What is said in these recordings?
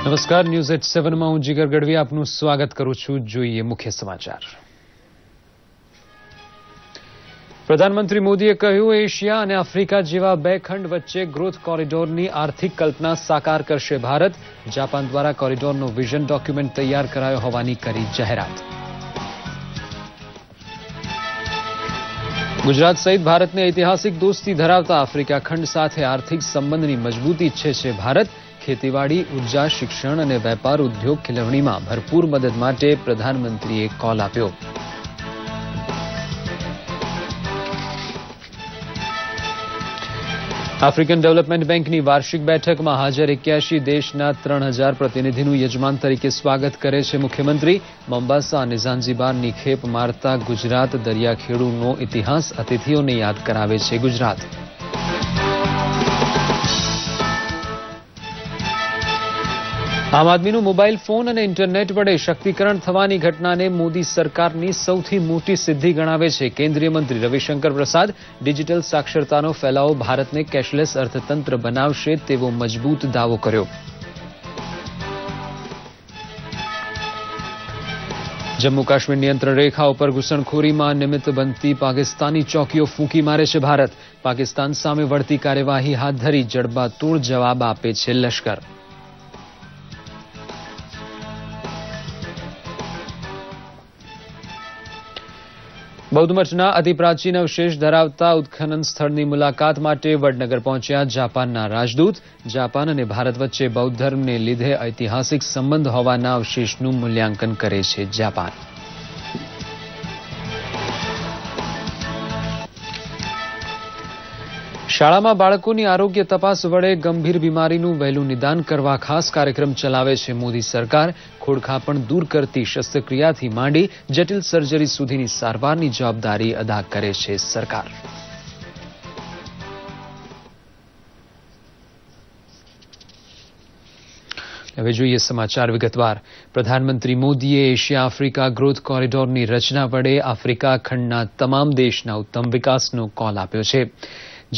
નમસ્કાર, news at 7માં હું જીગર ગઢવી આપનું સ્વાગત કરું છું. જોઈએ મુખ્ય સમાચાર. પ્રધાનમંત્રી મોદીએ કહ્યું, એશિયા અને આફ્રિકા જેવા બે ખંડ વચ્ચે ગ્રોથ કોરિડોરની આર્થિક કલ્પના સાકાર કરશે ભારત. જાપાન દ્વારા કોરિડોરનો વિઝન ડોક્યુમેન્ટ તૈયાર કરાયો હોવાની કરી જાહેરાત. ગુજરાત સહિત ભારતને ઐતિહાસિક દોસ્તી ધરાવતા આફ્રિકા ખંડ સાથે આર્થિક સંબંધની મજબૂતી ઈચ્છે છે ભારત. ખેતીવાડી, ઉર્જા, શિક્ષણ અને વેપાર ઉદ્યોગ ખીલવણીમાં ભરપૂર મદદ માટે પ્રધાનમંત્રીએ કોલ આપ્યો. આફ્રિકન ડેવલપમેન્ટ બેંકની વાર્ષિક બેઠકમાં હાજર 81 દેશના 3000 પ્રતિનિધિનું યજમાન તરીકે સ્વાગત કરે છે મુખ્યમંત્રી. મોમ્બાસા અને ઝાંઝીબારની ખેપ મારતા ગુજરાત દરિયાખેડૂનો ઇતિહાસ અતિથિઓને યાદ કરાવે છે ગુજરાત. આમ આદમીનું મોબાઈલ ફોન અને ઇન્ટરનેટ વડે શક્તિકરણ થવાની ઘટનાને મોદી સરકારની સૌથી મોટી સિદ્ધિ ગણાવે છે કેન્દ્રીય મંત્રી રવિશંકર પ્રસાદ. ડિજિટલ સાક્ષરતાનો ફેલાવો ભારતને કેશલેસ અર્થતંત્ર બનાવશે તેવો મજબૂત દાવો કર્યો. જમ્મુ કાશ્મીર નિયંત્રણ રેખા ઉપર ઘૂસણખોરીમાં નિમિત્ત બનતી પાકિસ્તાની ચોકીઓ ફૂંકી મારે છે ભારત. પાકિસ્તાન સામે વળતી કાર્યવાહી હાથ ધરી જડબાતોડ જવાબ આપે છે લશ્કર. બૌદ્ધ મઠના અતિ પ્રાચીન અવશેષ ધરાવતા ઉત્ખનન સ્થળની મુલાકાત માટે વડનગર પહોંચ્યા જાપાનના રાજદૂત. જાપાન અને ભારત વચ્ચે બૌદ્ધ ધર્મને લીધે ઐતિહાસિક સંબંધ હોવાના અવશેષનું મૂલ્યાંકન કરે છે જાપાન. શાળામાં બાળકોની આરોગ્ય તપાસ વડે ગંભીર બીમારીનું વહેલું નિદાન કરવા ખાસ કાર્યક્રમ ચલાવે છે મોદી સરકાર. ખોડખાપણ દૂર કરતી શસ્ત્રક્રિયાથી માંડી જટિલ સર્જરી સુધીની સારવારની જવાબદારી અદા કરે છે સરકાર. હવે જોઈએ સમાચાર વિગતવાર. પ્રધાનમંત્રી મોદીએ એશિયા આફ્રિકા ગ્રોથ કોરિડોરની રચના વડે આફ્રિકા ખંડના તમામ દેશના ઉત્તમ વિકાસનો કોલ આપ્યો છે.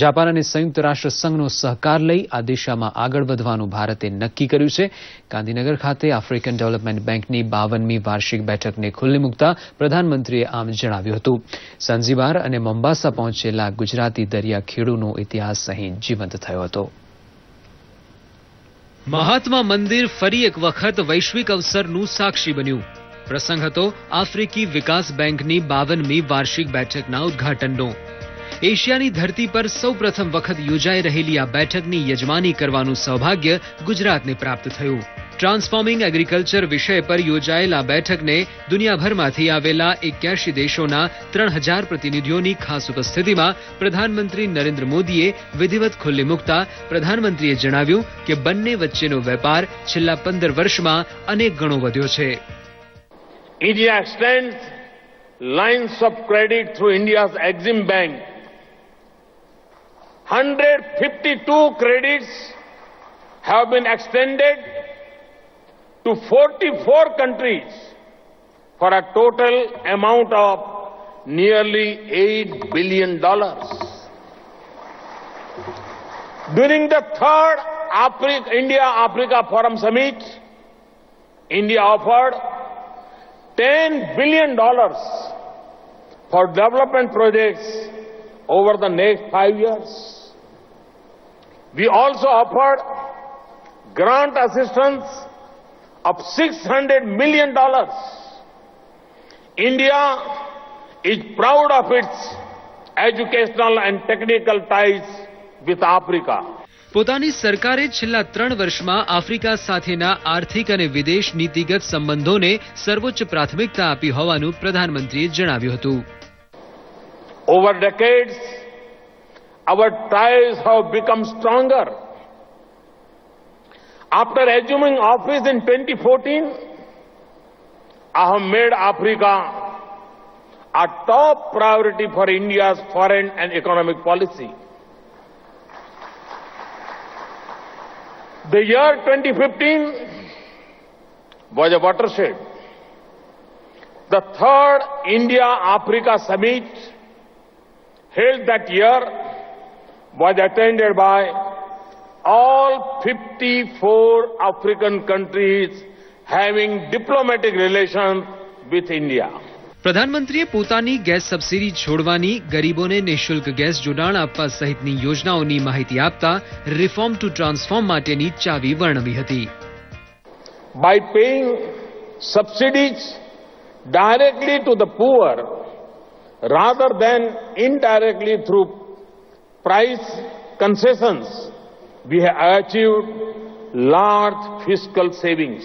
જાપાન અને સંયુક્ત રાષ્ટ્ર સંઘનો સહકાર લઈ આ દિશામાં આગળ વધવાનું ભારતે નક્કી કર્યું છે. ગાંધીનગર ખાતે આફ્રિકન ડેવલપમેન્ટ બેંકની 52મી વાર્ષિક બેઠકને ખુલ્લી મૂકતા પ્રધાનમંત્રીએ આમ જણાવ્યું હતું. ઝાંઝીબાર અને મોમ્બાસા પહોંચેલા ગુજરાતી દરિયાખેડૂનો ઇતિહાસ અહીં જીવંત થયો હતો. મહાત્મા મંદિર ફરી એક વખત વૈશ્વિક અવસરનું સાક્ષી બન્યું. પ્રસંગ હતો આફ્રિકી વિકાસ બેંકની 52મી વાર્ષિક બેઠકના ઉદ્ઘાટનનો. એશિયાની ધરતી પર સૌપ્રથમ વખત યોજાઈ રહેલી આ બેઠકની યજમાની કરવાનું સૌભાગ્ય ગુજરાતને પ્રાપ્ત થયું. ટ્રાન્સફોર્મિંગ એગ્રીકલ્ચર વિષય પર યોજાયેલ આ બેઠકને દુનિયાભરમાંથી આવેલા 81 દેશોના 3000 પ્રતિનિધિઓની ખાસ ઉપસ્થિતિમાં પ્રધાનમંત્રી નરેન્દ્ર મોદીએ વિધિવત ખુલ્લી મૂકતા પ્રધાનમંત્રીએ જણાવ્યું કે બંને વચ્ચેનો વેપાર છેલ્લા 15 વર્ષમાં અનેક ગણો વધ્યો છે. India extends lines of credit through India's Exim bank. 152 credits have been extended to 44 countries for a total amount of nearly $8 billion. During the third India-Africa Forum Summit, India offered $10 billion for development projects over the next 5 years. We also offered grant assistance of $600 million. India is proud of its educational and technical ties with Africa. પોતાની સરકારે છેલ્લા 3 વર્ષમાં Africa સાથેના આર્થિક અને વિદેશ નીતિગત સંબંધોને સર્વોચ્ચ પ્રાથમિકતા આપી હોવાનું પ્રધાનમંત્રીએ જણાવ્યું હતું. Over decades, our ties have become stronger. After assuming office in 2014, I have made Africa a top priority for India's foreign and economic policy. The year 2015 was a watershed. The third India-Africa Summit held that year was attended by all 54 African countries having diplomatic relations with India. પ્રધાનમંત્રીએ પોતાની gas subsidy છોડવાની, ગરીબોને નિઃશુલ્ક gas જોડાણ આપવા સહિતની યોજનાઓની માહિતી આપતા રિફોર્મ ટુ ટ્રાન્સફોર્મ માટેની ચાવી વર્ણવી હતી. By paying subsidies directly to the poor rather than indirectly through price concessions, we have achieved large fiscal savings.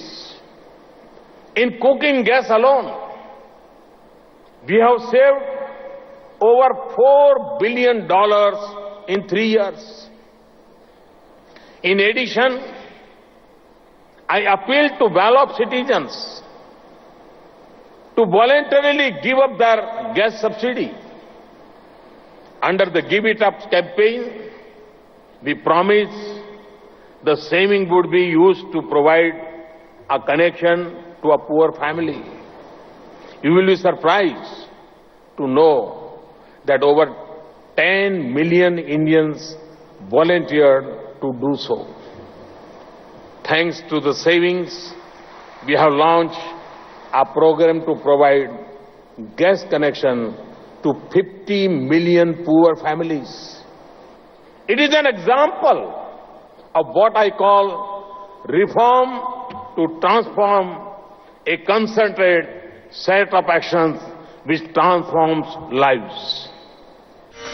In cooking gas alone, we have saved over $4 billion in 3 years. In addition, I appeal to well-off citizens to voluntarily give up their gas subsidy. Under the Give It Up campaign, we promise the saving would be used to provide a connection to a poor family. You will be surprised to know that over 10 million Indians volunteered to do so. Thanks to the savings, we have launched a program to provide gas connection to 50 million poor families. It is an example of what I call reform to transform, a concentrated set of actions which transforms lives.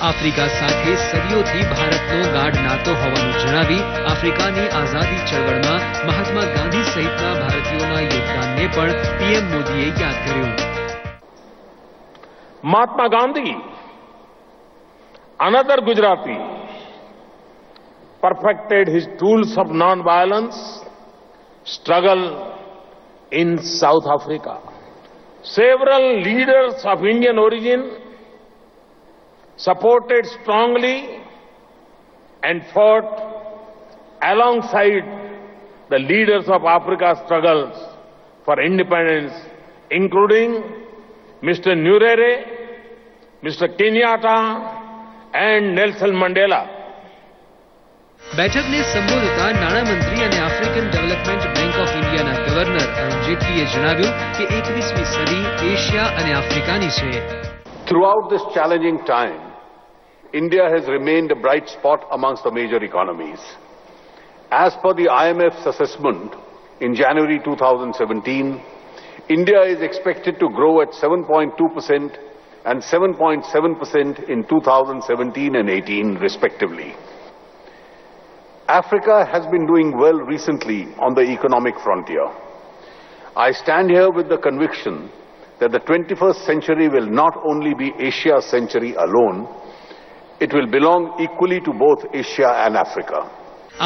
Africa સાથે સદીઓથી ભારતનો ગાઢ નાતો હોવાનું જણાવી આફ્રિકાની આઝાદી ચળવળમાં મહાત્મા ગાંધી સહિતના ભારતીયોના યોગદાનને પણ પીએમ મોદીએ યાદ કર્યું. Mahatma Gandhi, another Gujarati, perfected his tools of non-violence struggle in South Africa. Several leaders of Indian origin supported strongly and fought alongside the leaders of Africa's struggles for independence, including Mr. Nyerere, Mr. Kenyatta and Nelson Mandela. બેઠકને સંબોધતા નાણામંત્રી અને African development bank of ઇન્ડિયાના governor Arun જેટલીએ જણાવ્યું કે 21મી સદી એશિયા અને આફ્રિકાની છે. Throughout this challenging time, India has remained a bright spot amongst the major economies. As per the IMF's assessment in January 2017, India is expected to grow at 7.2% and 7.7% in 2017 and 18 respectively. Africa has been doing well recently on the economic frontier. I stand here with the conviction that the 21st century will not only be Asia's century alone, it will belong equally to both Asia and Africa.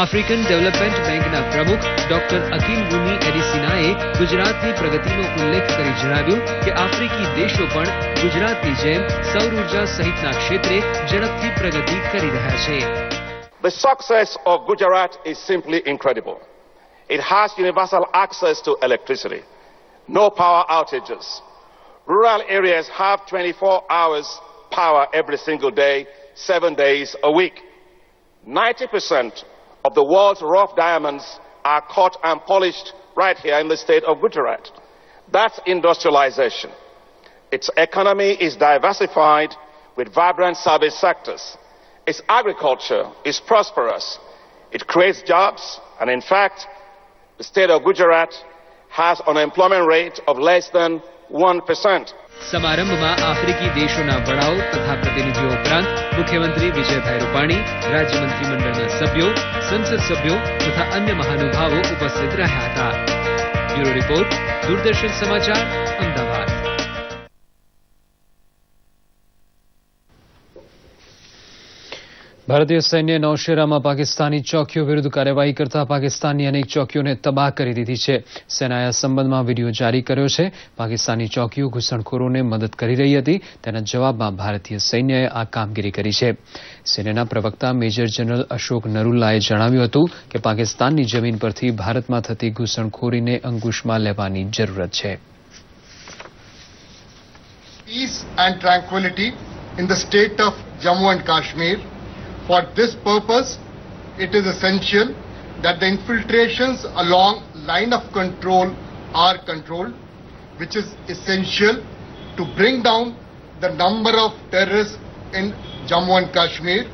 African development બેંકના પ્રમુખ doctor Akil વુમી એડિસિનાએ ગુજરાતની પ્રગતિનો ઉલ્લેખ કરી જણાવ્યું કે આફ્રિકી દેશો પણ ગુજરાતની જેમ સૌર ઉર્જા સહિતના ક્ષેત્રે ઝડપથી પ્રગતિ કરી રહ્યા છે. The success of Gujarat is simply incredible. It has universal access to electricity, no power outages. Rural areas have 24 hours power every single day, 7 days a week. 90% of the world's rough diamonds are caught and polished right here in the state of Gujarat. That's industrialization. Its economy is diversified with vibrant service sectors. Its agriculture is prosperous. It creates jobs, and in fact, the state of Gujarat has an unemployment rate of less than 1%. સમારંભમાં આફ્રિકી દેશોના વડાઓ તથા પ્રતિનિધિઓ ઉપરાંત મુખ્યમંત્રી વિજયભાઈ રૂપાણી, રાજ્ય મંત્રીમંડળના સભ્યો, સંસદ સભ્યો તથા અન્ય મહાનુભાવો ઉપસ્થિત રહ્યા હતા. બ્યુરો રિપોર્ટ, દૂરદર્શન સમાચાર, અમદાવાદ. ભારતીય સૈન્યે નૌશેરામાં પાકિસ્તાની ચોકીઓ વિરુદ્ધ કાર્યવાહી કરતા પાકિસ્તાનની અનેક ચોકીઓને તબાહ કરી દીધી છે. સેનાએ આ સંબંધમાં વિડીયો જારી કર્યો છે. પાકિસ્તાની ચોકીઓ ઘૂસણખોરોને મદદ કરી રહી હતી. તેના જવાબમાં ભારતીય સૈન્યએ આ કામગીરી કરી છે. સેનાના પ્રવક્તા મેજર જનરલ અશોક નરુલ્લાએ જણાવ્યું હતું કે પાકિસ્તાનની જમીન પરથી ભારતમાં થતી ઘૂસણખોરીને અંકુશમાં લેવાની જરૂરત છે. Peace and tranquility in the state of Jammu and Kashmir. For this purpose, it is essential that the infiltrations along line of control are controlled, which is essential to bring down the number of terrorists in Jammu and Kashmir,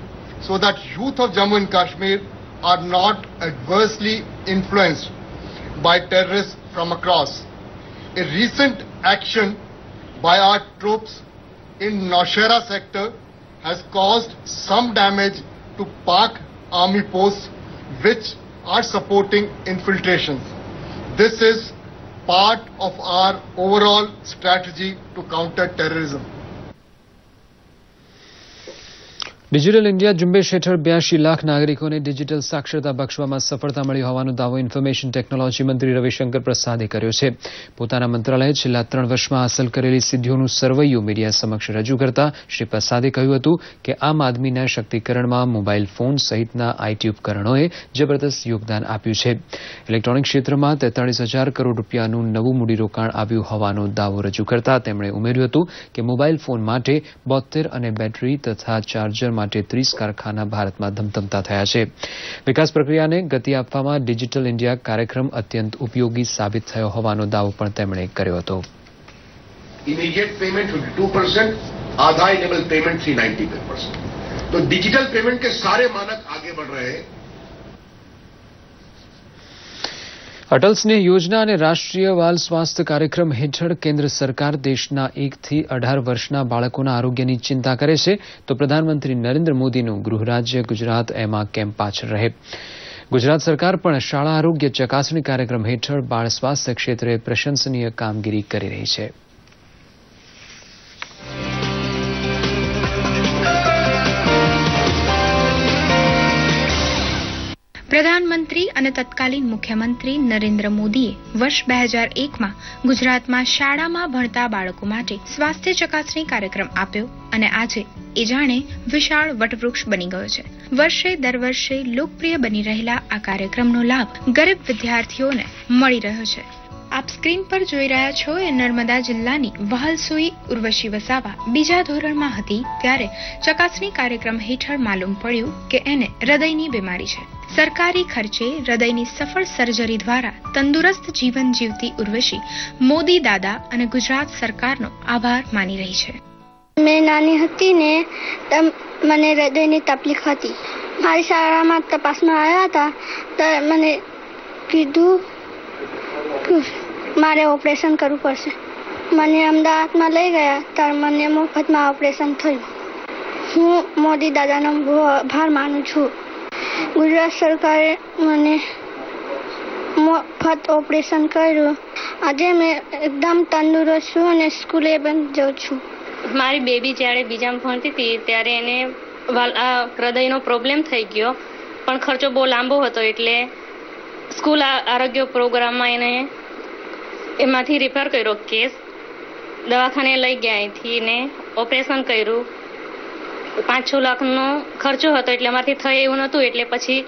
so that youth of Jammu and Kashmir are not adversely influenced by terrorists from across. A recent action by our troops in Naushera sector has caused some damage to Pak army posts which are supporting infiltrations. This is part of our overall strategy to counter terrorism. Digital India ઝુંબેશ હેઠળ 82 લાખ નાગરિકોને digital સાક્ષરતા બક્ષવામાં સફળતા મળી હોવાનો દાવો information technology મંત્રી રવિશંકર પ્રસાદે કર્યો છે. પોતાના મંત્રાલયે છેલ્લા 3 વર્ષમાં હાંસલ કરેલી સિદ્ધિઓનું સરવૈયું મીડિયા સમક્ષ રજૂ કરતા શ્રી પ્રસાદે કહ્યું હતું કે આમ આદમીના શક્તિકરણમાં મોબાઈલ ફોન સહિતના આઈટી ઉપકરણોએ જબરદસ્ત યોગદાન આપ્યું છે. ઇલેક્ટ્રોનિક ક્ષેત્રમાં 43,000 કરોડ રૂપિયાનું નવું મૂડીરોકાણ આવ્યું હોવાનો દાવો રજૂ કરતા તેમણે ઉમેર્યું હતું કે મોબાઈલ ફોન માટે 72 અને બેટરી તથા ચાર્જર માટે 30 કારખાના ભારતમાં ધમધમતા થયા છે. વિકાસ પ્રક્રિયાને ગતિ આપવામાં ડિજિટલ ઇન્ડિયા કાર્યક્રમ અત્યંત ઉપયોગી સાબિત થયો હોવાનો દાવો પણ તેમણે કર્યો હતો. इमीडिएट पेमेंट 52%, आधार इनेबल पेमेंट 390%. तो डिजिटल पेमेंट के सारे मानक आगे बढ़ रहे हैं. અટલ સ્નેહ યોજના અને રાષ્ટ્રીય બાલ સ્વાસ્થ્ય કાર્યક્રમ હેઠળ કેન્દ્ર સરકાર દેશના 1 થી 18 વર્ષના બાળકોના આરોગ્યની ચિંતા કરે છે તો પ્રધાનમંત્રી નરેન્દ્ર મોદીનું ગૃહ રાજ્ય ગુજરાત એમાં કેમ પાછળ રહે. ગુજરાત સરકાર પણ શાળા આરોગ્ય ચકાસણી કાર્યક્રમ હેઠળ બાળ સ્વાસ્થ્ય ક્ષેત્રે પ્રશંસનીય કામગીરી કરી રહી છે. પ્રધાનમંત્રી અને તત્કાલીન મુખ્યમંત્રી નરેન્દ્ર મોદીએ વર્ષ 2001માં ગુજરાતમાં શાળામાં ભણતા બાળકો માટે સ્વાસ્થ્ય ચકાસણી કાર્યક્રમ આપ્યો અને આજે એ જાણે વિશાળ વટવૃક્ષ બની ગયો છે. દર વર્ષે લોકપ્રિય બની રહેલા આ કાર્યક્રમનો લાભ ગરીબ વિદ્યાર્થીઓને મળી રહ્યો છે. આપ સ્ક્રીન પર જોઈ રહ્યા છો એ નર્મદા જિલ્લાની વહાલસુઈ ઉર્વશી વસાવા બીજા ધોરણમાં હતી ત્યારે ચકાસણી કાર્યક્રમ હેઠળ માલુમ પડ્યું કે એને હૃદયની બીમારી છે. સરકારી ખર્ચે હૃદયની સફળ સર્જરી દ્વારા તંદુરસ્ત જીવન જીવતી ઉર્વશી મોદી દાદા અને ગુજરાત સરકારનો આભાર માની રહી છે. મેં નાની હતી ને મને હૃદયની તકલીફ હતી. મારી શાળામાં તપાસમાં આવ્યા હતા તો મને કીધું મારે ઓપરેશન કરવું પડશે. મને અમદાવાદમાં લઈ ગયા ત્યારે મને મફતમાં ઓપરેશન થયું. હું મોદી દાદાનો બહુ આભાર માનું છું. ગુજરાત સરકારે મને મફત ઓપરેશન કર્યું. આજે મેં એકદમ તંદુરસ્ત છું અને સ્કૂલે પણ જાઉં છું. મારી બેબી જ્યારે બીજામાં ભણતી હતી ત્યારે એને હૃદયનો પ્રોબ્લેમ થઈ ગયો પણ ખર્ચો બહુ લાંબો હતો એટલે સ્કૂલ આરોગ્ય પ્રોગ્રામમાં એને એમાંથી રિફર કર્યો કેસ. દવાખાને લઈ ગયા અહીંથી ને ઓપરેશન કર્યું. 5-6 લાખનો ખર્ચો હતો એટલે અમારથી થાય એવું નહોતું એટલે પછી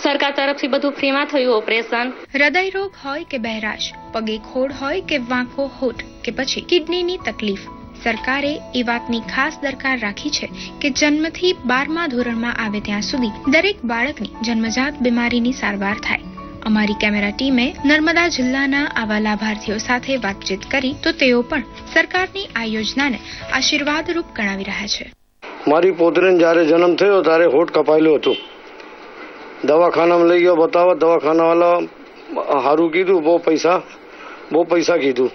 સરકાર તરફથી બધું ફ્રીમાં થયું ઓપરેશન. હૃદય રોગ હોય કે બહેરાશ, પગે ખોડ હોય કે વાંકો હોઠ કે પછી કિડનીની તકલીફ, સરકારે એ વાતની ખાસ દરકાર રાખી છે કે જન્મથી 12મા ધોરણમાં આવે ત્યાં સુધી દરેક બાળકની જન્મજાત બીમારીની સારવાર થાય. અમારી કેમેરા ટીમે નર્મદા જિલ્લાના આવા લાભાર્થીઓ સાથે વાતચીત કરી તો તેઓ પણ સરકારની આ યોજનાને આશીર્વાદરૂપ ગણાવી રહ્યા છે. મારી પોતરીને જ્યારે જન્મ થયો ત્યારે હોઠ કપાયેલું હતું. દવાખાનામાં લઈ ગયો બતાવવા. દવાખાનાવાળા સારું કીધું, બહુ પૈસા કીધું.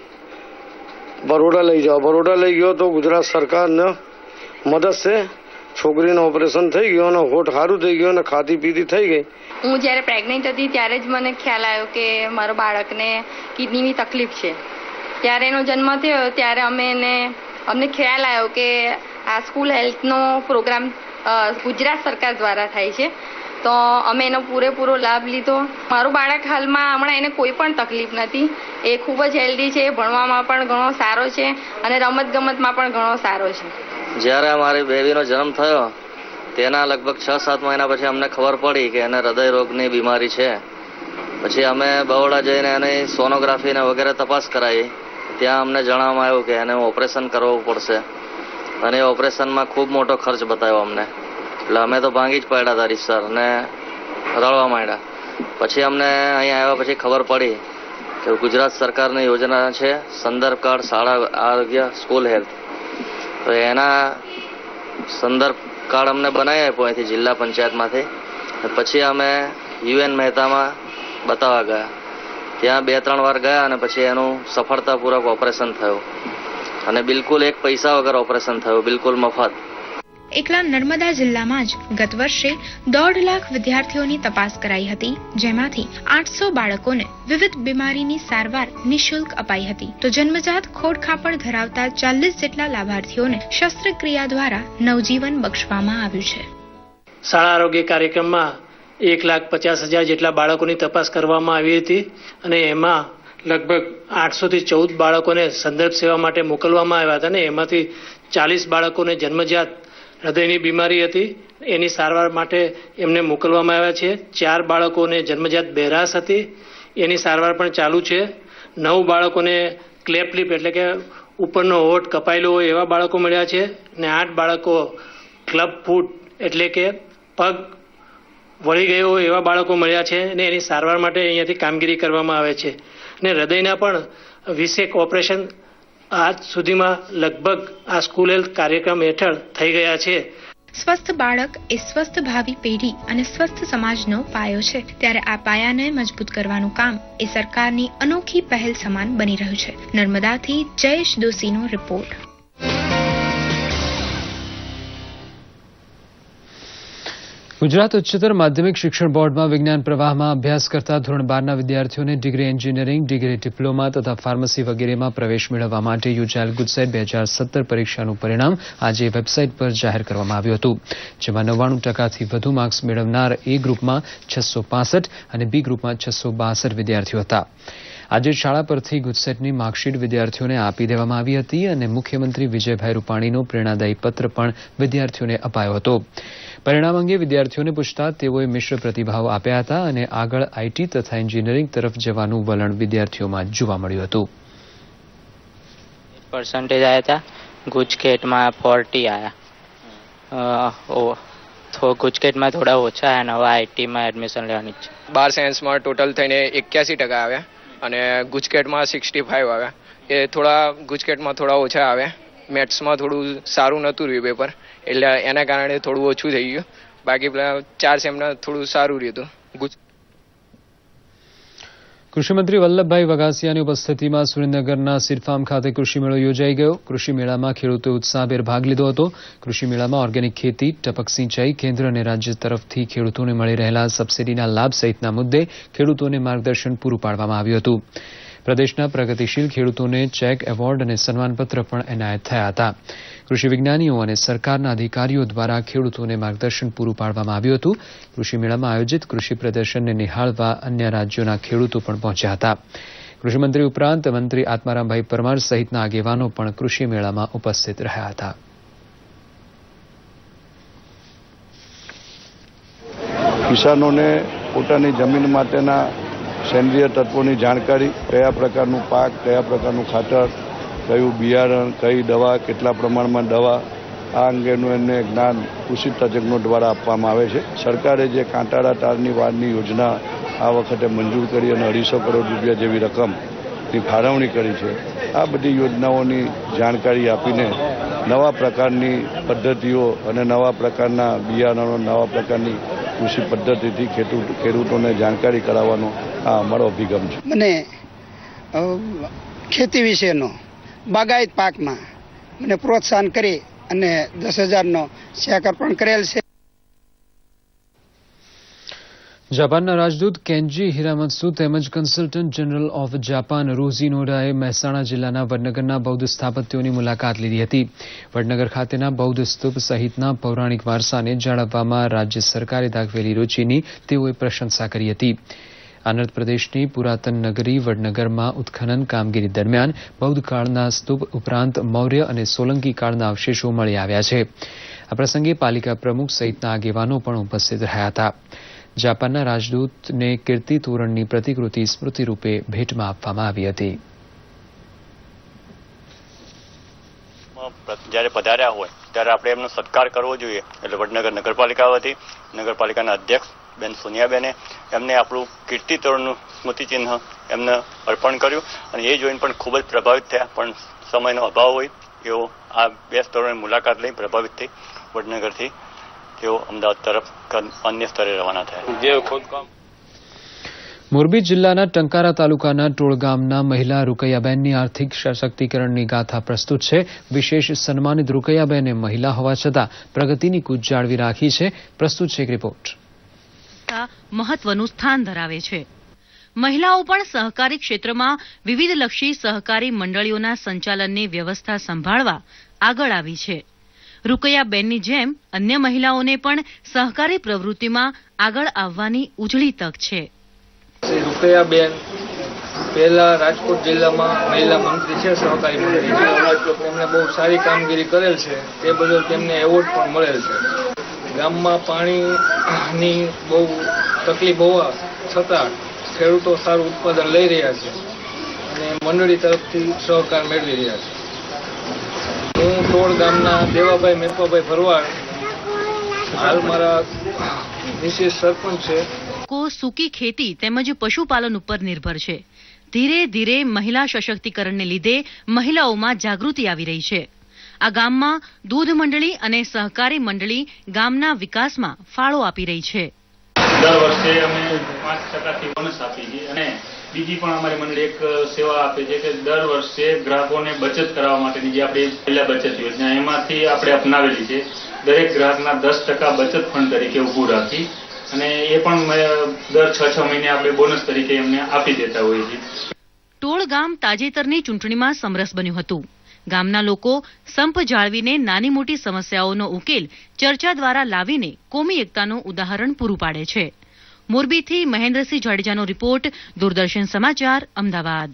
બરોડા લઈ જાઓ. બરોડા લઈ ગયો તો ગુજરાત સરકારના મદદ છે છોકરીનું ઓપરેશન થઈ ગયું અને હોઠ સારું થઈ ગયું અને ખાધી પીધી થઈ ગઈ. હું જ્યારે પ્રેગ્નન્ટ હતી ત્યારે જ મને ખ્યાલ આવ્યો કે મારા બાળકને કિડનીની તકલીફ છે. ત્યારે એનો જન્મ થયો ત્યારે અમને ખ્યાલ આવ્યો કે આ સ્કૂલ હેલ્થનો પ્રોગ્રામ ગુજરાત સરકાર દ્વારા થાય છે તો અમે એનો પૂરેપૂરો લાભ લીધો. મારું બાળક હાલમાં હમણાં એને કોઈ પણ તકલીફ નથી. એ ખૂબ જ હેલ્ધી છે. ભણવામાં પણ ઘણો સારો છે અને રમતગમતમાં પણ ઘણો સારો છે. જ્યારે અમારી બેબીનો જન્મ થયો તેના લગભગ 6-7 મહિના પછી અમને ખબર પડી કે એને હૃદય રોગની બીમારી છે. પછી અમે બરોડા જઈને એની સોનોગ્રાફી ને વગેરે તપાસ કરાવી. ત્યાં અમને જણાવવામાં આવ્યું કે એને ઓપરેશન કરવું પડશે અને એ ઓપરેશનમાં ખૂબ મોટો ખર્ચ બતાવ્યો અમને. એટલે અમે તો ભાંગી જ પડ્યા હતા રીતસર. અને રડવા માંડ્યા. પછી અમને અહીંયા આવ્યા પછી ખબર પડી કે ગુજરાત સરકારની યોજના છે સંદર્ભ કાર્ડ શાળા આરોગ્ય સ્કૂલ હેલ્થ. તો એના સંદર્ભ કાર્ડ અમને બનાવી આપ્યો અહીંથી જિલ્લા પંચાયતમાંથી. પછી અમે યુએન મહેતામાં બતાવવા ગયા. ત્યાં 2-3 વાર ગયા અને પછી એનું સફળતાપૂર્વક ઓપરેશન થયું અને બિલકુલ એક પૈસા વગર ઓપરેશન થયું, બિલકુલ મફત. એકલા નર્મદા જિલ્લામાં જ ગત વર્ષે 1.5 લાખ વિદ્યાર્થીઓની તપાસ કરાઈ હતી, જેમાંથી 800 બાળકોને વિવિધ બીમારીની સારવાર નિઃશુલ્ક અપાઈ હતી. તો જન્મજાત ખોડખાપણ ધરાવતા 40 જેટલા લાભાર્થીઓને શસ્ત્રક્રિયા દ્વારા નવજીવન બક્ષવામાં આવ્યું છે. શાળા આરોગ્ય કાર્યક્રમમાં 1,50,000 જેટલા બાળકોની તપાસ કરવામાં આવી હતી અને એમાં લગભગ 800 થી 14 બાળકોને સંદર્ભ સેવા માટે મોકલવામાં આવ્યા હતા અને એમાંથી 40 બાળકોને જન્મજાત હૃદયની બીમારી હતી, એની સારવાર માટે એમને મોકલવામાં આવ્યા છે. 4 બાળકોને જન્મજાત બહેરાશ હતી, એની સારવાર પણ ચાલુ છે. 9 બાળકોને ક્લેફ્ટ લિપ એટલે કે ઉપરનો હોઠ કપાયેલો હોય એવા બાળકો મળ્યા છે અને 8 બાળકો ક્લબ ફૂટ એટલે કે પગ વળી ગયો હોય એવા બાળકો મળ્યા છે અને એની સારવાર માટે અહીંયાથી કામગીરી કરવામાં આવે છે. અને હૃદયના પણ 20 ઓપરેશન આજ સુધીમાં લગભગ આ સ્કૂલ હેલ્થ કાર્યક્રમ હેઠળ થઈ ગયા છે. સ્વસ્થ બાળક એ સ્વસ્થ ભાવિ પેઢી અને સ્વસ્થ સમાજનો પાયો છે, ત્યારે આ પાયાને મજબૂત કરવાનું કામ એ સરકારની અનોખી પહેલ સમાન બની રહ્યું છે. નર્મદાથી જયેશ દોશીનો રિપોર્ટ. ગુજરાત ઉચ્ચતર માધ્યમિક શિક્ષણ બોર્ડમાં વિજ્ઞાન પ્રવાહમાં અભ્યાસ કરતા ધોરણ 12ના વિદ્યાર્થીઓને ડિગ્રી એન્જિનિયરિંગ, ડિગ્રી ડિપ્લોમા તથા ફાર્મસી વગેરેમાં પ્રવેશ મેળવવા માટે યોજાયેલ ગુજસેટ 2017 પરીક્ષાનું પરિણામ આજે વેબસાઇટ પર જાહેર કરવામાં આવ્યું હતું, જેમાં 99%થી વધુ માર્ક્સ મેળવનાર એ ગ્રુપમાં 665 અને બી ગ્રુપમાં 662 વિદ્યાર્થીઓ હતા. આજે શાળા પરથી ગુજસેટની માર્કશીટ વિદ્યાર્થીઓને આપી દેવામાં આવી હતી અને મુખ્યમંત્રી વિજયભાઈ રૂપાણીનો પ્રેરણાદાયી પત્ર પણ વિદ્યાર્થીઓને અપાયો હતો. પરિણામ અંગે વિદ્યાર્થીઓને પૂછતા તેઓએ મિશ્ર પ્રતિભાવ આપ્યા હતા અને આગળ આઈટી તથા એન્જિનિયરિંગ તરફ જવાનું વલણ વિદ્યાર્થીઓમાં જોવા મળ્યું હતું. परसेंटेज आया था, गुजकेट में 40 आया. तो गुजकेट में थोड़ा ओछा है ने હવે आईटी में एडमिशन લેવાની છે. 12 સાયન્સમાં ટોટલ થઈને 81% આવ્યા અને ગુજકેટમાં 65 આવ્યા. એ થોડા ગુજકેટમાં થોડા ઓછા આવ્યા. મેથ્સમાં થોડું સારું નહોતું રહ્યું પેપર, એટલે એના કારણે થોડું ઓછું થઈ ગયું. બાકી પેલા 4 સેમના થોડું સારું રહ્યું હતું. કૃષિમંત્રી વલ્લભભાઈ વઘાસિયાની ઉપસ્થિતિમાં સુરેન્દ્રનગરના સીરફાર્મ ખાતે કૃષિ મેળો યોજાઈ ગયો. કૃષિ મેળામાં ખેડૂતોએ ઉત્સાહભેર ભાગ લીધો હતો. કૃષિ મેળામાં ઓર્ગેનિક ખેતી, ટપક સિંચાઈ, કેન્દ્ર અને રાજ્ય તરફથી ખેડૂતોને મળી રહેલા સબસિડીના લાભ સહિતના મુદ્દે ખેડૂતોને માર્ગદર્શન પૂરું પાડવામાં આવ્યું હતું. પ્રદેશના પ્રગતિશીલ ખેડૂતોને ચેક, એવોર્ડ અને સન્માનપત્ર પણ એનાયત થયા હતા. કૃષિ વિજ્ઞાનીઓ અને સરકારના અધિકારીઓ દ્વારા ખેડૂતોને માર્ગદર્શન પૂરું પાડવામાં આવ્યું હતું. કૃષિ મેળામાં આયોજિત કૃષિ પ્રદર્શનને નિહાળવા અન્ય રાજ્યોના ખેડૂતો પણ પહોંચ્યા હતા. કૃષિમંત્રી ઉપરાંત મંત્રી આત્મારામભાઈ પરમાર સહિતના આગેવાનો પણ કૃષિ મેળામાં ઉપસ્થિત રહ્યા હતા. કિસાનોને પોતાની જમીન માટેના સેન્દ્રિય તત્વોની જાણકારી, કયા પ્રકારનું પાક, કયા પ્રકારનું ખાતર, કયું બિયારણ, કઈ દવા, કેટલા પ્રમાણમાં દવા, આ અંગેનું એમને જ્ઞાન કૃષિ તજજ્ઞો દ્વારા આપવામાં આવે છે. સરકારે જે કાંટાળા તારની વાડની યોજના આ વખતે મંજૂર કરી અને 250 કરોડ રૂપિયા જેવી રકમની ફાળવણી કરી છે. આ બધી યોજનાઓની જાણકારી આપીને નવા પ્રકારની પદ્ધતિઓ અને નવા પ્રકારના બિયારણો, નવા પ્રકારની કૃષિ પદ્ધતિથી ખેડૂતોને જાણકારી કરાવવાનો આ અમારો અભિગમ છે. મને ખેતી વિશેનો બાગાયત પાકમાં મને પ્રોત્સાહન કરી અને 10,000નો ચેક અર્પણ કરેલ છે. જાપાનના રાજદૂત કેન્જી હિરામત્સુ તેમજ કન્સલ્ટન્ટ જનરલ ઓફ જાપાન રોઝી નોડાએ મહેસાણા જિલ્લાના વડનગરના બૌદ્ધ સ્થાપત્યોની મુલાકાત લીધી હતી. વડનગર ખાતેના બૌદ્ધ સ્તૂપ સહિતના પૌરાણિક વારસાને જાળવવામાં રાજ્ય સરકારે દાખવેલી રૂચિની તેઓએ પ્રશંસા કરી હતી. આંધ્ર પ્રદેશની પુરાતન નગરી વડનગરમાં ઉત્ખનન કામગીરી દરમિયાન બૌદ્ધ કાળના સ્તૂપ ઉપરાંત મૌર્ય અને સોલંકી કાળના અવશેષો મળી આવ્યા છે. આ પ્રસંગે પાલિકા પ્રમુખ સહિતના આગેવાનો પણ ઉપસ્થિત રહ્યા હતા. જાપાનના રાજદૂતને કીર્તિ તોરણની પ્રતિકૃતિ સ્મૃતિરૂપે ભેટમાં આપવામાં આવી હતી. જ્યારે પધાર્યા હોય ત્યારે આપણે એમનો સત્કાર કરવો જોઈએ. એટલે વડનગર નગરપાલિકા વતી નગરપાલિકાના અધ્યક્ષ બેન સોનિયાબેને એમને આપણું કીર્તિ તોરણનું સ્મૃતિચિહ્ન એમને અર્પણ કર્યું અને એ જોઈને પણ ખૂબ જ પ્રભાવિત થયા, પણ સમયનો અભાવ હોય એઓ આ 2 સ્થળોની મુલાકાત લઈ પ્રભાવિત થઈ વડનગરથી તેઓ અમદાવાદ તરફ અન્ય સ્થળે રવાના થયા. મોરબી જિલ્લાના ટંકારા તાલુકાના ટોળ ગામના મહિલા રૂકૈયાબેનની આર્થિક સશક્તિકરણની ગાથા પ્રસ્તુત છે. વિશેષ સન્માનિત રૂકૈયાબેને મહિલા હોવા છતાં પ્રગતિની કૂચ જાળવી રાખી છે. પ્રસ્તુત છે એક રિપોર્ટ. મહત્વનું સ્થાન ધરાવે છે. મહિલાઓ પણ સહકારી ક્ષેત્રમાં વિવિધલક્ષી સહકારી મંડળીઓના સંચાલનની વ્યવસ્થા સંભાળવા આગળ આવી છે. રૂકૈયાબેનની જેમ અન્ય મહિલાઓને પણ સહકારી પ્રવૃત્તિમાં આગળ આવવાની ઉજળી તક છે. રૂકૈયાબેન પહેલા રાજકોટ જિલ્લામાં મહિલા મંત્રી છે, સહકારી મંત્રી. તેમને બહુ સારી કામગીરી કરેલ છે, તે બદલ તેમને એવોર્ડ પણ મળેલ છે. ગામમાં પાણીની બહુ તકલીફ હોવા છતાં ખેડૂતો સારું ઉત્પાદન લઈ રહ્યા છે અને મંડળી તરફથી સહકાર મેળવી રહ્યા છે. હું ટોળ ગામના દેવાભાઈ મેપાભાઈ ભરવાડ, હાલ મારા વિશેષ સરપંચ છે. સૂકી ખેતી તેમજ પશુપાલન ઉપર નિર્ભર છે. ધીરે ધીરે મહિલા સશક્તિકરણને લીધે મહિલાઓમાં જાગૃતિ આવી રહી છે. આ ગામમાં દૂધ મંડળી અને સહકારી મંડળી ગામના વિકાસમાં ફાળો આપી રહી છે. દર વર્ષે અમે 5%થી બોનસ આપીએ છીએ અને બીજી પણ અમારી મંડળી એક સેવા આપે છે કે દર વર્ષે ગ્રાહકોને બચત કરાવવા માટેની જે આપણી મહિલા બચત યોજના એમાંથી આપણે અપનાવેલી છે. દરેક ગ્રાહકના 10% બચત ફંડ તરીકે ઉભું રાખી અને એ પણ દર 6 મહિને આપણે બોનસ તરીકે એમને આપી દેતા હોઈએ છીએ. ટોળ ગામ તાજેતરની ચૂંટણીમાં સમરસ બન્યું હતું. ગામના લોકો સંપ જાળવીને નાની મોટી સમસ્યાઓનો ઉકેલ ચર્ચા દ્વારા લાવીને કોમી એકતાનું ઉદાહરણ પૂરું પાડે છે. મોરબીથી મહેન્દ્રસિંહ જાડેજાનો રિપોર્ટ, દૂરદર્શન સમાચાર, અમદાવાદ.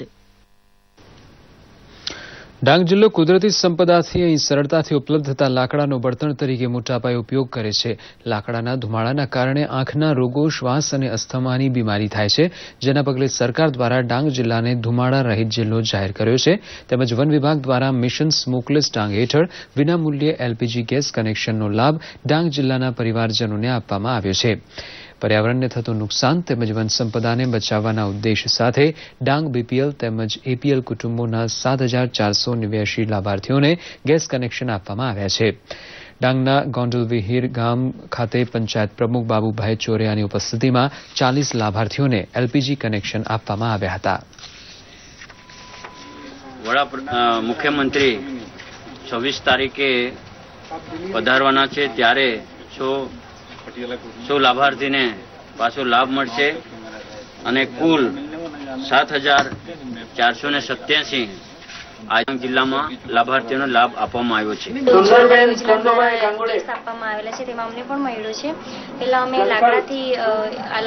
ડાંગ જિલ્લો કુદરતી સંપદાથી અહીં સરળતાથી ઉપલબ્ધ થતા લાકડાનો બળતણ તરીકે મોટાપાયે ઉપયોગ કરે છે. લાકડાના ધુમાડાના કારણે આંખના રોગો, શ્વાસ અને અસ્થમાની બીમારી થાય છે, જેના પગલે સરકાર દ્વારા ડાંગ જિલ્લાને ધુમાડા રહિત જિલ્લો જાહેર કર્યો છે. તેમજ વન વિભાગ દ્વારા મિશન સ્મોકલેસ ડાંગ હેઠળ વિનામૂલ્યે એલપીજી ગેસ કનેક્શનનો લાભ ડાંગ જિલ્લાના પરિવારજનોને આપવામાં આવ્યો છે. પર્યાવરણને થતું નુકસાન તેમજ વન સંપદાને બચાવવાના ઉદ્દેશ સાથે ડાંગ બીપીએલ તેમજ એપીએલ કુટુંબોના 7,489 લાભાર્થીઓને ગેસ કનેક્શન આપવામાં આવ્યા છે. ડાંગના ગોંડલવિહીર ગામ ખાતે પંચાયત પ્રમુખ બાબુભાઈ ચોરિયાની ઉપસ્થિતિમાં 40 લાભાર્થીઓને એલપીજી કનેક્શન આપવામાં આવ્યા હતા. મુખ્યમંત્રી 26 તારીખે પધારવાના છે, ત્યારે 100 લાભાર્થીને પાછો લાભ મળશે અને કુલ 7,487 આ જિલ્લામાં લાભાર્થીઓને લાભ આપવામાં આવ્યો છે. આપવામાં આવેલા છે તેમાં અમને પણ મળ્યો છે. પહેલા અમે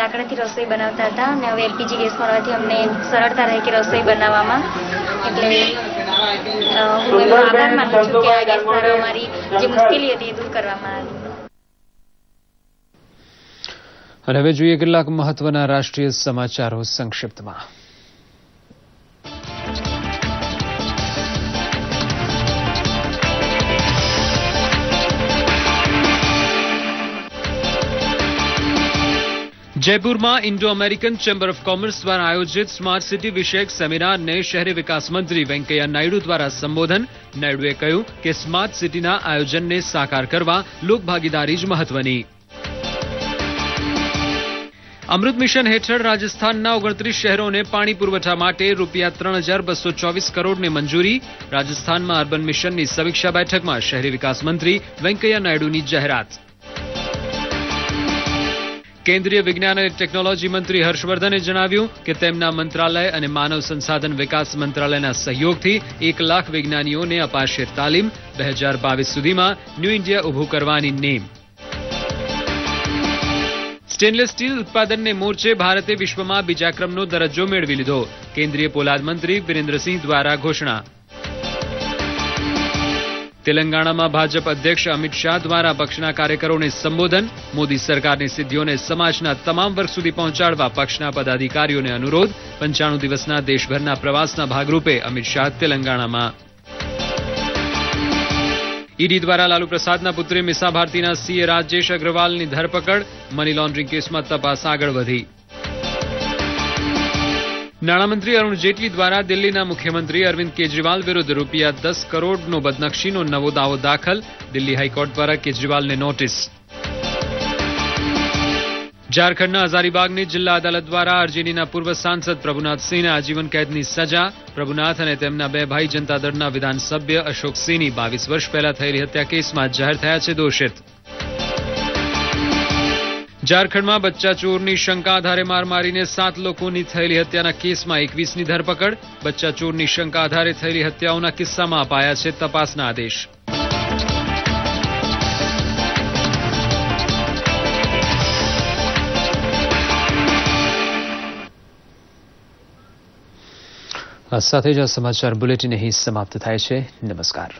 લાકડાથી રસોઈ બનાવતા હતા અને હવે એલપીજી ગેસ મળવાથી અમને સરળતા રહે કે રસોઈ બનાવવામાં. એટલે હું એનો આભાર માનું છું કે આ ગેસ દ્વારા અમારી જે મુશ્કેલી હતી એ દૂર કરવામાં આવી. અને હવે જોઈએ કેટલાક મહત્વના રાષ્ટ્રીય સમાચારો સંક્ષિપ્તમાં. જયપુરમાં Indo American chamber of commerce દ્વારા આયોજિત સ્માર્ટ સિટી વિષયક સેમિનારને શહેરી વિકાસ મંત્રી વેંકૈયા નાયડુ દ્વારા સંબોધન. નાયડુએ કહ્યું કે સ્માર્ટ સિટીના આયોજનને સાકાર કરવા લોકભાગીદારી જ મહત્વની. અમૃત મિશન હેઠળ રાજસ્થાનના 29 શહેરોને પાણી પુરવઠા માટે રૂપિયા 3,224 કરોડની મંજૂરી. રાજસ્થાનમાં અર્બન મિશનની સમીક્ષા બેઠકમાં શહેરી વિકાસ મંત્રી વેંકૈયા નાયડુની જાહેરાત. કેન્દ્રીય વિજ્ઞાન અને ટેકનોલોજી મંત્રી હર્ષવર્ધને જણાવ્યું કે તેમના મંત્રાલય અને માનવ સંસાધન વિકાસ મંત્રાલયના સહયોગથી 1 લાખ વિજ્ઞાનીઓને અપાશે તાલીમ. 2022 સુધીમાં ન્યૂ ઇન્ડિયા ઉભું કરવાની નેમ. સ્ટેનલેસ સ્ટીલ ઉત્પાદનને મોરચે ભારતે વિશ્વમાં બીજા ક્રમનો દરજ્જો મેળવી લીધો. કેન્દ્રીય પોલાદ મંત્રી વિરેન્દ્રસિંહ દ્વારા ઘોષણા. તેલંગાણામાં ભાજપ અધ્યક્ષ અમિત શાહ દ્વારા પક્ષના કાર્યકરોને સંબોધન. મોદી સરકારની સિદ્ધિઓને સમાજના તમામ વર્ગ સુધી પહોંચાડવા પક્ષના પદાધિકારીઓને અનુરોધ. 95 દિવસના દેશભરના પ્રવાસના ભાગરૂપે અમિત શાહ તેલંગાણામાં. ईडी द्वारा लालू प्रसादના પુત્રી મિસા ભારતીના સીએ રાજેશ અગ્રવાલની ધરપકડ. મની લોન્ડરિંગ કેસમાં તપાસ આગળ વધી. નાણામંત્રી અરુણ જેટલી દ્વારા દિલ્હીના મુખ્યમંત્રી અરવિંદ કેજરીવાલ વિરુદ્ધ ₹10 કરોડનો બદનક્ષીનો નવો દાવો દાખલ. દિલ્હી હાઈકોર્ટ દ્વારા કેજરીવાલને નોટિસ. ઝારખંડના હઝારીબાગની જિલ્લા અદાલત દ્વારા આરજેડીના પૂર્વ સાંસદ પ્રભુનાથસિંહને આજીવન કેદની સજા. પ્રભુનાથ અને તેમના 2 ભાઈ જનતા દળના વિધાનસભ્ય અશોકસિંહની 22 વર્ષ પહેલા થયેલી હત્યા કેસમાં જાહેર થયા છે દોષિત. ઝારખંડમાં બચ્ચા ચોરની શંકા આધારે માર મારીને 7 લોકોની થયેલી હત્યાના કેસમાં 21ની ધરપકડ. બચ્ચા ચોરની શંકા આધારે થયેલી હત્યાઓના કિસ્સામાં અપાયા છે તપાસના આદેશ. સાથે જ આ સમાચાર બુલેટિન અહીં સમાપ્ત થાય છે. નમસ્કાર.